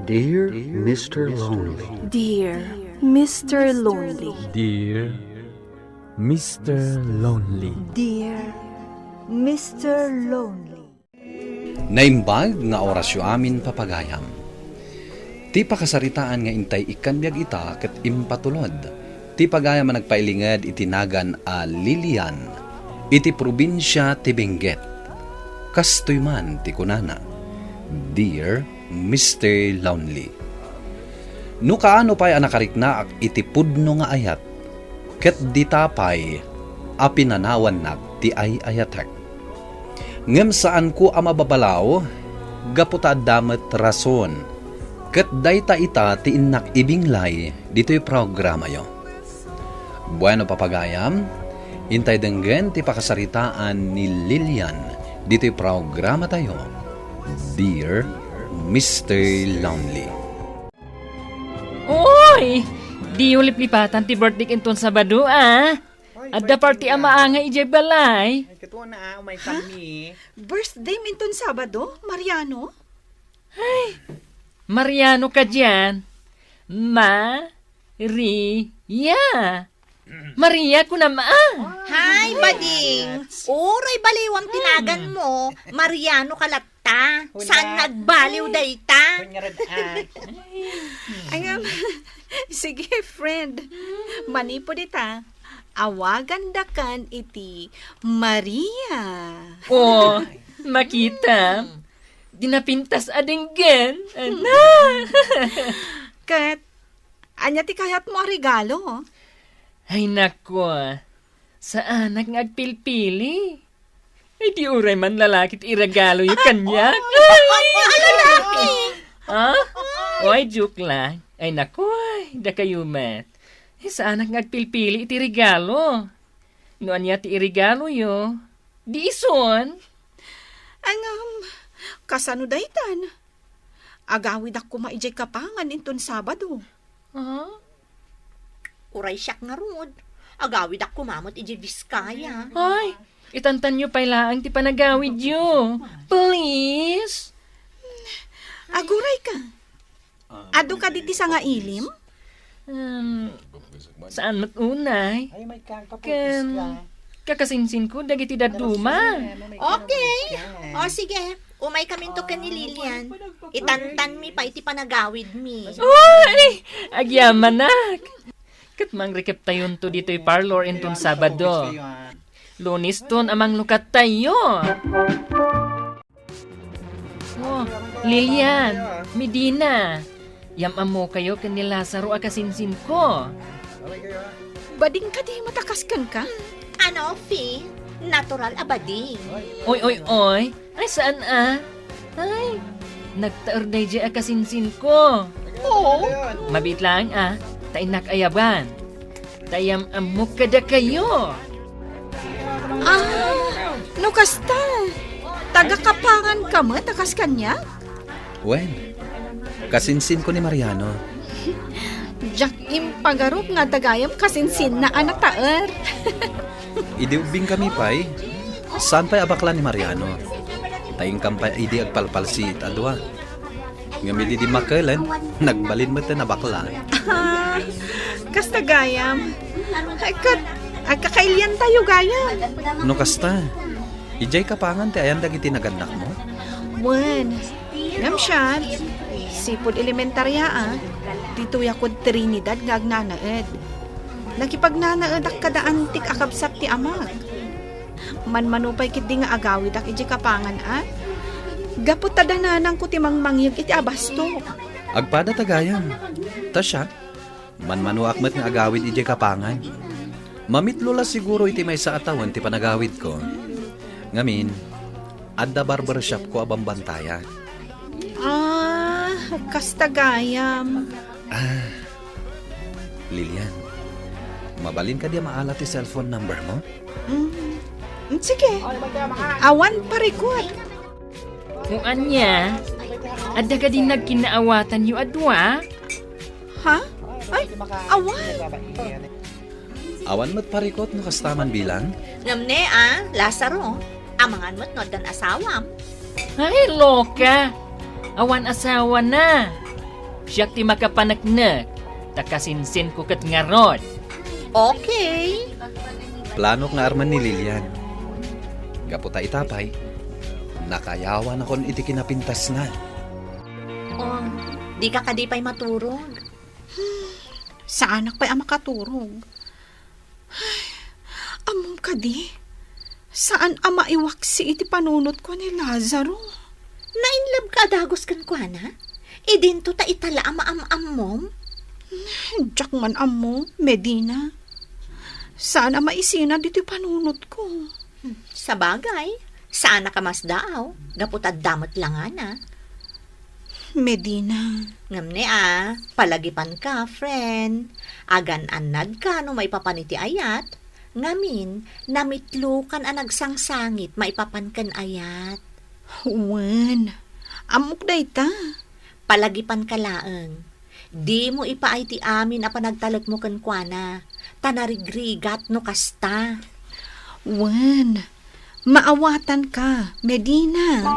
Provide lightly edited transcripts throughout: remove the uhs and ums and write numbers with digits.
Dear Mr. Lonely. Dear Mr. Lonely. Dear Mr. Lonely. Dear Mr. Lonely. Naimbag nga orasyo amin papagayam. Ti pakasaritaan nga intay ikanbiag ita ket impatulod. Ti pagayam nga nagpailingad itinagan a Lilian. Iti probinsya ti Benguet. Kastoy man ti kunana. Dear Mr. Lonely. No kaano pa'y anakarikna ak iti pudno nga ayat. Ket ditapay apinanawan nak ti ay ayatek. Ngem saan ko amababalaw, gaputa damet rason. Ket dayta ita ti innak ibinglay dito'y programa yo. Bueno papagayam, intay denggen ti pakasaritaan ni Lilian dito'y programa tayo. Dear Mr. Lonely. Oy! Di ulip-lipatan ti birthday kinton Sabado, ah. Adda party ang maanga ijay balay. Katuwa na, umay kami. Birthday minton Sabado, Mariano? Mariano ka dyan. Maria ko na Hi, bading! Uray baliwang tinagan mo. Mariano kalata. Saan nagbaliw dayta? Ayam, sige friend. Manipo dita. Awagan dakan iti Maria. Oh, makita. Dinapintas adinggen. Kat, anya ti kayat mo regalo? Ay nako, sa anak nga agpilpili. Ay di uray man lalaki ti iragalo yung kanya. Lalaki! Ah? Oy, joke lang. Ay nako, da kayo met. Sa anak nga agpilpili iti regalo. Noan niya ti irregalo yo. Di ison. Kasano daytan? Agawid ako maijay kapangan inton Sabado. Huh? Uray siyak nga rod. Agawid ako mamot iji Biskaya. Ay, itantan nyo pailaang ti panagawid yo. Please. Aguray ka. Ado ka diti sa nga ilim? Saan matunay? Ay, may kang paputis Ken, lang. kakasinsin ko dagiti daduma. Okay. O sige, umay kami to ni Lilian. Itantan mi pa iti panagawid mi. Uy! Agyamanak! Kat mang rikip tayon to dito'y parlor inton Sabado. Lunis ton amang lukat tayo. Oh, Lilian, Medina. Yamam mo kayo kan ni Lazaro akasinsin ko. Bading ka di matakaskan ka? Ano, Fi? Natural abading. Oy. Ay, saan ah? Ay, nagtaor na dyan akasinsin ko. Oo. Mabit lang ah, tainak ayaban. Tayam amok kada kayo. No kasta. Taga-kapangan ka mo, takas kanya? Wen, kasinsin ko ni Mariano. Jack impagarop nga dagayam kasinsin na anak taer. Idiubing kami pa'y. Saan pa'y abakla ni Mariano? Tayong kampay idi agpalpal si Tadwa. Ngamili di makalan, nagbalin mo na bakla. Kasta gayam. Agkakailian tayo gayam. No kasta, ijay kapangan ti ayan dagiti naganak mo? Wen, ngam siya, sipod elementarya dito yakod Trinidad nga agnanaed. Nakipagnanaed ak kada antik akabsat ti amag. Manmanupay kit di nga agawid ak iji kapangan Gapot tadananang ko ti mangmangyag iti abasto. Agpada tagayan. Ta siya, manmanuak met nga agawid ijay kapangan. Mamitlola siguro iti may sa atawan ti panagawid ko. Ngamin, adda barbershop ko abambantaya. Kasta gayam. Lilian, mabalin ka di maala ti cellphone number mo? Sige, awan parikot. Kung anya, adda ka din nagkinaawatan yu adwa. Ha? Ay, awan. Awan mo't parikot no kastaman bilang? Ngamne Lazaro. Amangan mo't no dan asawam. Ay, loka. Awan asawa na. Siya ti makapanaknak. Takasinsin ko kat ngarot. Okay. Plano nga arman ni Lilian. Gaputa itapay, nakayawan akon iti kinapintas na. Oh, di ka kadipay maturog. Sa anak pa'y ang makaturog. Ay, amom ka di. Saan ang maiwaksi iti panunot ko ni Lazaro? Nainlab ka dagos kan kwa na? Idinto ta itala ama-am-am. Diyak man amo, Medina. Saan ang maisina dito panunot ko? Sa bagay, saan ka mas daaw? Gaputad damot lang na. Medina. Ngamne palagipan ka, friend. Agan anad ka no maipapaniti ayat. Ngamin, namitlukan ang nagsangsangit maipapankan ayat. Wen, amok da ita. Palagipan ka laeng. Di mo ipaay ti amin a panagtalek mo kan kuana. Tanarigrigat no kasta. Wen, maawatan ka, Medina.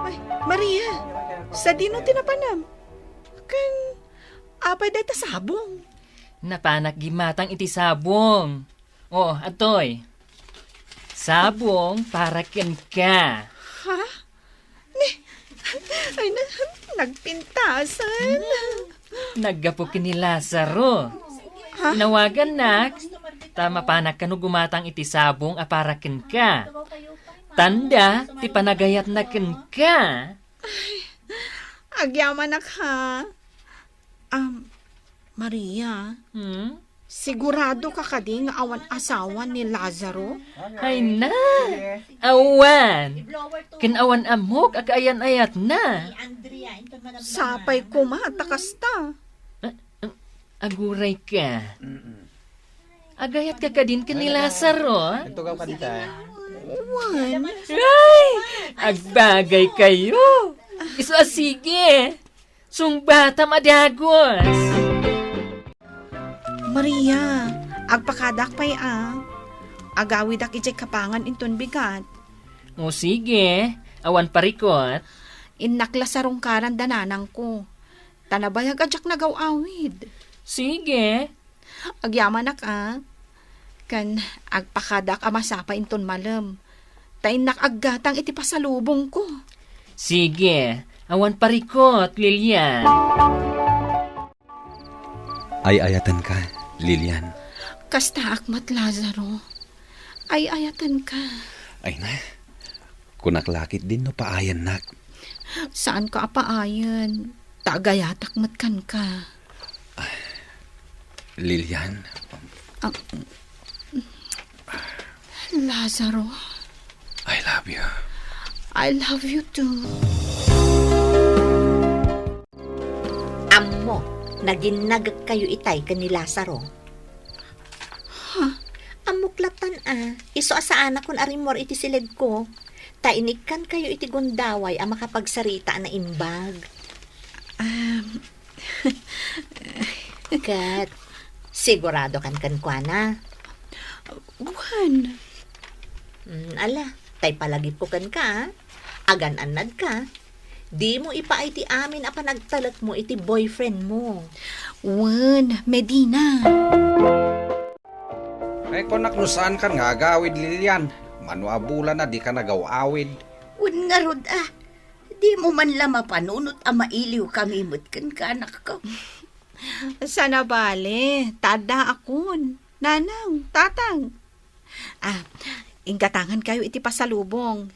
Ay, Maria, sa dino tinapanam? Kan, apay da ita sabong. Napanak gimatang iti sabong. Oh, atoy. Sabong para ken ka. Ha? Ay, nagpintasan. Naggapo ki ni Lazaro. Ha? Inawagan nak. Tama panak kanu gumatang iti sabong a para ken ka. Tanda, ti panagayat na ken ka. Agyaman na ka. Maria, Hmm? sigurado ka kadi nga awan asawa ni Lazaro? Ay na. Awan. Kinawan amok akayan ayat na. Sapay kumatakasta. Aguray ka. Agayat ka din ka ni Lazaro. Tugaw ka dito. Wan, Ay! Agbagay kayo. Iso sige. Sungbata madagos. Maria, agpakadak pa'y agawidak ijay kapangan inton bigat. O sige. Awan parikot. Innaklasarong karan dananang ko. Tanabayag adyak nagaw-awid. Sige. Agyaman na ka. Kan agpakadak amasapa inton malam. Tain nakaggatang iti pasalubong ko. Sige. Awan parikot, Lilian. Ay ayatan ka, Lilian. Kasta akmat Lazaro. Ay ayatan ka. Ay na, kunaklakit din no paayan nak. Saan ka apaayan? Tagayatak matkan ka. Lilian, Lazaro, I love you. I love you too. Ammo, naginag kayo itay ka ni Lazaro. Amuklatan iso sa anak kon arimor iti silid ko. Tainikan kayo iti gundaway ang makapagsarita na imbag. Kat, sigurado kan kuana. Juan, Ala, tay palagip ko kan ka. Agan anad ka. Di mo ipaay ti amin apa nagtalak mo iti boyfriend mo. Juan, Medina. Ay, kung naknusaan ka nga agawid, Lilian. Manuabulan na di ka nagawawid. Un nga rod di mo man lang mapanunot mailiw kami mutkan ka anak ko. Sana bale, tada akon. Nanang, tatang. Inggatangan kayo iti pasalubong.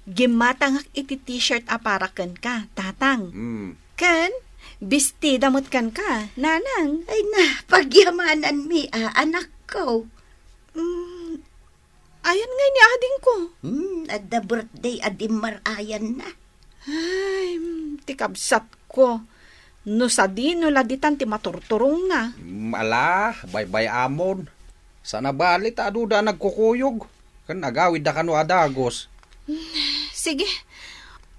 Gimatangak iti t-shirt aparakan ka, tatang. Kan, bistida mutkan ka, nanang. Ay na, pagyamanan mi anak ko. Ayan nga ni ading ko. At the birthday adim marayan na. Ay, tikabsat ko. No sa di, no laditan ti maturturong na. Ala, bay-bay amon. Sana balit aduda nagkukuyog. Kan agawid da kano adagos. Sige,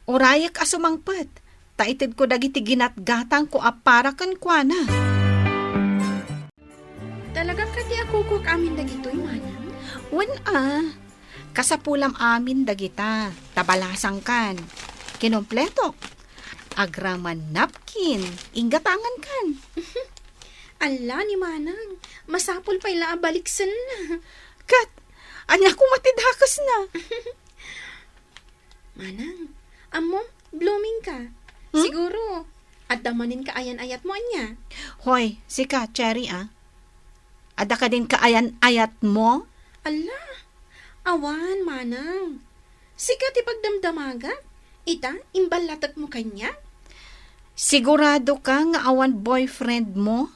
urayak asumangpat. Taitid ko dagiti ginatgatang ko aparakan kwa na. Talagang kadi ako kuk amin dagitoy manang? Wen kasapulam amin dagita, tabalasang kan. Kinompleto. Agraman napkin. Inggatangan kan. Ala ni Manang, masapol pa ila baliksan na. Kat, anya ko matidhakas na. Manang, amo, blooming ka. Siguro, at damanin ka ayan-ayat mo anya. Hoy, sika, Cherry Ada ka din kaayan-ayat mo? Ala, awan, Manang. Sikat ipagdamdamaga. Ita, imbalatak mo kanya. Sigurado ka nga awan boyfriend mo?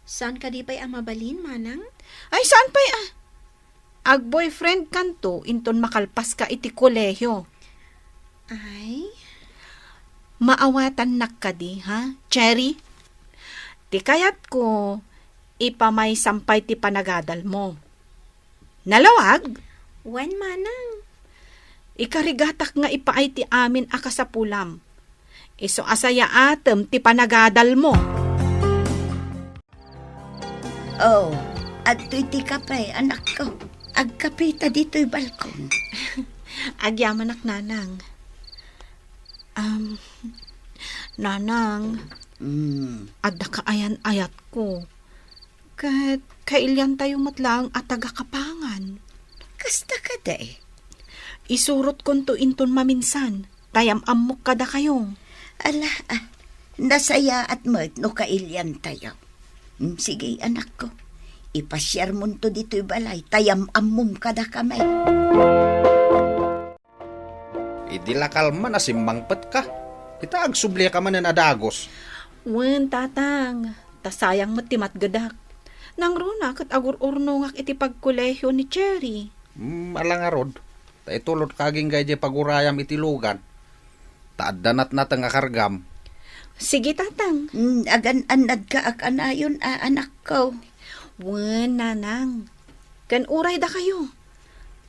Saan ka di pa'y amabalin, Manang? Ay, saan pa'y Ag boyfriend kanto, inton makalpas ka iti kolehiyo. Ay, Maawatan nak ka di, ha? Cherry? Ti kayat ko, ipamay sampay ti panagadal mo. Nalawag? wen, Manang. Ikarigatak nga ipaay ti amin akasapulam. Iso asaya atem ti panagadal mo. Oh, adto'y ti kapay, anak ko. Agkapita dito'y balkon. Agyaman ak nanang. Nanang, adda ka ayan-ayat ko. Kat kailyan tayo matlang at taga-kapangan. Kasta ka da eh. Isurot kon to inton maminsan. Tayam-amok kada kayo. Ala, nasaya at mat no kailyan tayo. Sige, anak ko. Ipasyar mo to dito'y balay. Tayam-amum kada kamay. Idilakal man na simbangpet ka. Ita agsubli ka man na nadagos. Wen, tatang. Tasayang matimat gadak. Nang runa kat agur-urnongak iti pagkolehyo ni Cherry. Alang arod. Ta itulot kaging gaydi pagurayam iti lugan. Taaddanat natang akargam. Sige, tatang. Agan-anad ka akanayon, anak ko. Wen, nanang. Kan uray da kayo.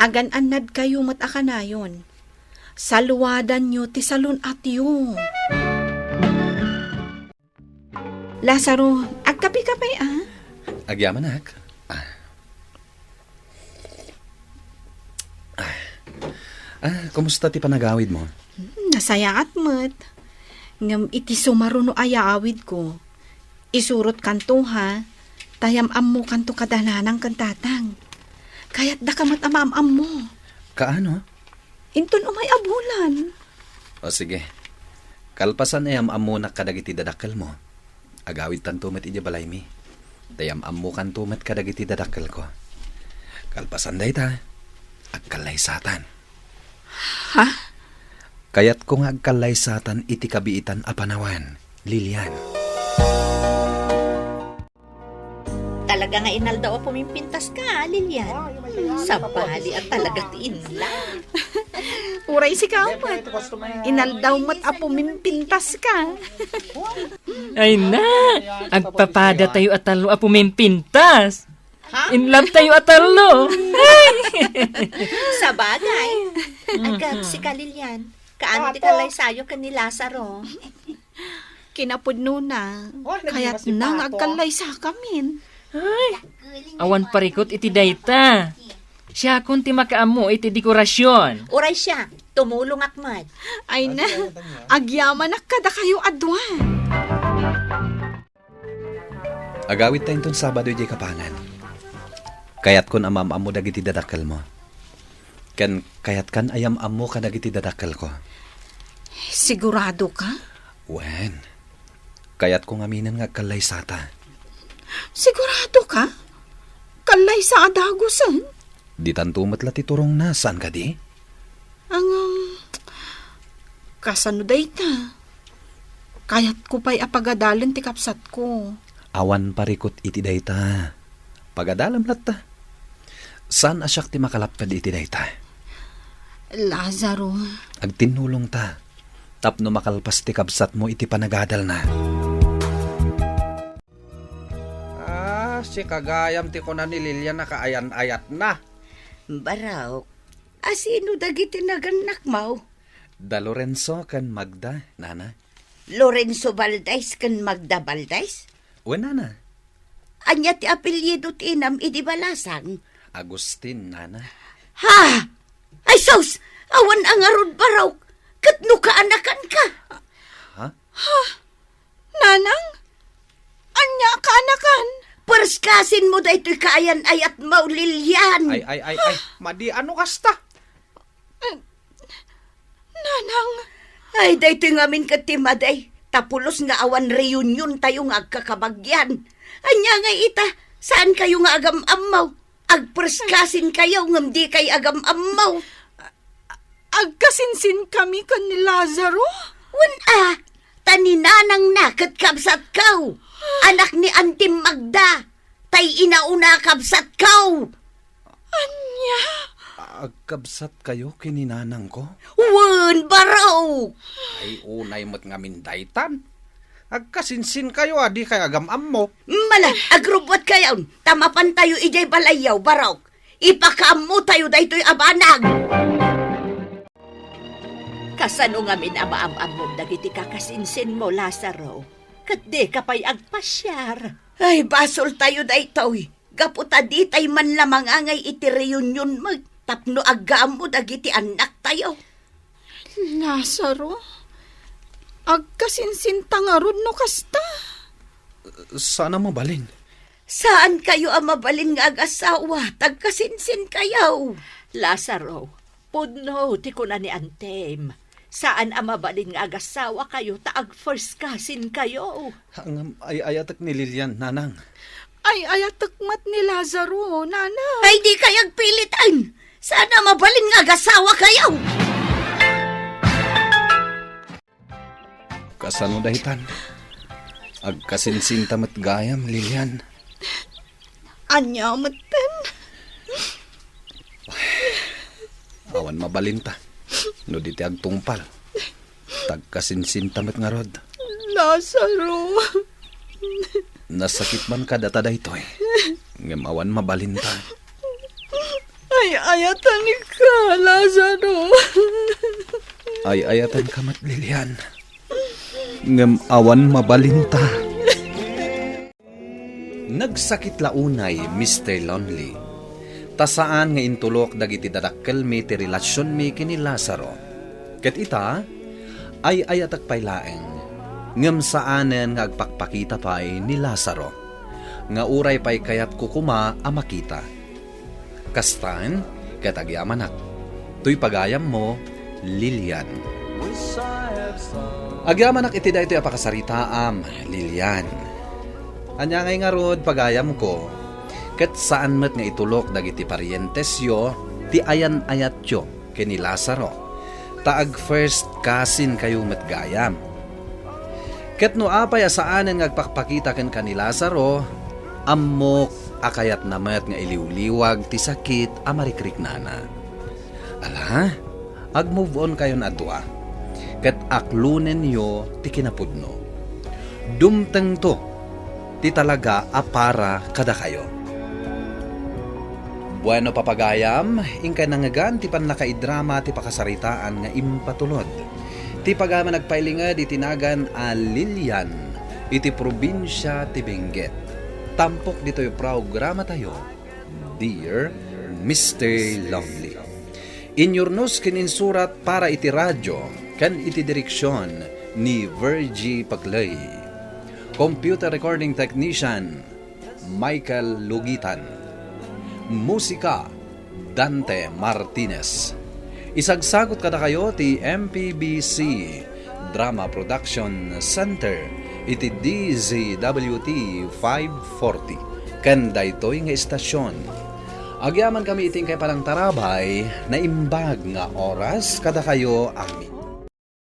Agan-anad kayo matakanayon. Saluwadan nyo ti salun at yu. Lazaro, agkapi-kapay Agyaman ak. Kumusta ti panagawid mo? Nasaya at mat. Ngam iti sumaruno ayaawid ko. Isurot kanto ha. Tayam-am mo kanto kadalanang kantatang. Kaya't da kamat amam-am mo. Kaano? Inton umay abulan. O sige. Kalpasan ay amunak kadagiti dadakkel mo. Agawid tantumet iti balay mi. Tayam amu kantumet kadagiti dadakkel ko. Kalpasan day ta. Agkalaysatan. Ha? Kayat kong agkalaysatan iti kabiitan apanawan. Lilian. Talaga nga inaldaw pumimpintas ka, Lilian. Sa bali at talaga tiinla. Uray si kamat. Inaldaw mat apo mimpintas ka. Ay na, agpapada tayo atalo a pumimpintas. In love tayo atalo. Sa bagay. Agad si Kalilian. Kaano ti kalay sayo ka ni Lazaro? Kinapudno na. Kaya't nang agkalay sa kamin. Ay, awan parikot iti dayta. Siya kun ti makaamo iti dekorasyon. Uray siya, tumulong akmat. Ay na, agyaman na kada kayo adwan. Agawid tayo itong Sabado di kapangan. Kayat kon amam-amo dagiti dadakkel mo. Ken kayat kan ayam-amo ka dagiti dadakkel ko. Sigurado ka? Wen, kayat kong aminan nga kalaysata. Sigurado ka? Kalay sa adagusan? Di tantumat la titurong na, saan ka di? Ang, kasano day ta? Kayat ko pa'y apagadalan ti kapsat ko. Awan parikot iti dayta. Pagadalam latta. Saan asyak ti makalapad iti dayta? Lazaro. Agtinulong ta. Tapno makalpas ti kapsat mo iti panagadal na. Si kagayam ti ko na ni Lilian na kaayan-ayat na. Baraw, asino dagiti naganak mo? Da Lorenzo kan Magda, nana. Lorenzo Valdez kan Magda Valdez? O nana. Anya ti apelyido ti inam idi balasang? Agustin, nana. Ha! Ay sos! Awan ang arod baraw! Katno ka anakan ka! Nanang? Anya ka anakan? Perskasin mo daytoy kaayan ayat mo, Lilian. Ay, madi ano kasta? Nanang? Ay, daytoy ngamin katimaday. Tapulos nga awan reunion tayo nga agkakabagyan. Anya nga ita, saan kayo nga agam-amaw? Agperskasin kayo ngam di kay agam-amaw. Agkasinsin kami kan ni Lazaro? Wan taninanang nakat kabsat kaw. Anak ni Antim Magda. Tay inauna kabsat kaw. Anya? Agkabsat kayo kininanang ko? Wan, baraw. Ay, unay mo't ngamin daytan. Agkasinsin kayo, di kay agam-am mo. Mala, agrubot kayo. Tamapan tayo ijay balayaw, baraw. Ipakaam mo tayo daytoy abanag. Kasano nga min amaam-am mo dagiti kakasinsin mo, Lazaro? Kat di kapay agpasyar. Ay, basol tayo daytoy. Gaputa di tay man lamang angay iti reunion mo. Tapno agam mo dagiti anak tayo. Lazaro? Agkasinsin tangarod no kasta? Sana mabalin. Saan kayo ang mabalin nga ag-asawa? Tagkasinsin kayo. Lazaro, pudno ti kuna ni Antem. Saan ang mabalin nga ag-asawa kayo? Taag-first cousin kayo. Hangam ay ayatak ni Lilian, nanang. Ay, ayatakmat ni Lazaro, nanang. Ay, di kayag pilitan. Sana mabalin nga ag-asawa kayo. Kasano dahitan? Agkasinsin tamat gayam, Lilian. Anya matan? Awan mabalinta. No di ti agtungpal. Tagkasinsin tamat nga rod. Lazaro. Nasakit man ka data daytoy. Ngem awan mabalinta. Ay, ayatan ni ka, Lazaro. Ay ayatan kamat, Lilian. Ngem awan mabalinta. Nagsakit launay, Mr. Lonely. Tasaan nga intulok dagiti dadakkel mi ti relasyon mi kini Lazaro. Ket ita ay ayatak paylaeng ngem saanen nga agpakpakita pay ni Lazaro. Nga uray pay kayat kukuma a makita. Kastan ket agyamanak. Tuy pagayam mo, Lilian. Agyamanak iti daytoy apakasaritaam, Lilian. Anya ngay nga rod pagayam ko. Ket saan met nga itulok dagiti parientes yo ti ayan-ayat yo kini Lazaro. Taag first cousin kayo met gayam. Ket no apay asaanen nga agpakpakita ken kani Lazaro, ammok akayat na met nga iliwliwag ti sakit a marikriknana. Ala, ag-move on kayo na adwa. Ket aklunen yo ti kinapudno. Dumteng to ti talaga apara kada kayo. Bueno papagayam, ingka nangagan ti panlakaidrama ti pakasaritaan nga impatulod. Ti pagama nagpailingad itinagan a Lilian, iti probinsya ti Benguet. Tampok dito yung programa tayo, Dear Mr. Lonely. Inyurnos kininsurat para iti radyo, kan iti direksyon ni Virgie Paglay. Computer recording technician, Michael Lugitan. Musika, Dante Martinez. Isagsagot kada kayo ti MPBC Drama Production Center iti DZWT 540 ken daytoy nga istasyon. Agyaman kami iting kay palang tarabay na imbag nga oras kada kayo amin.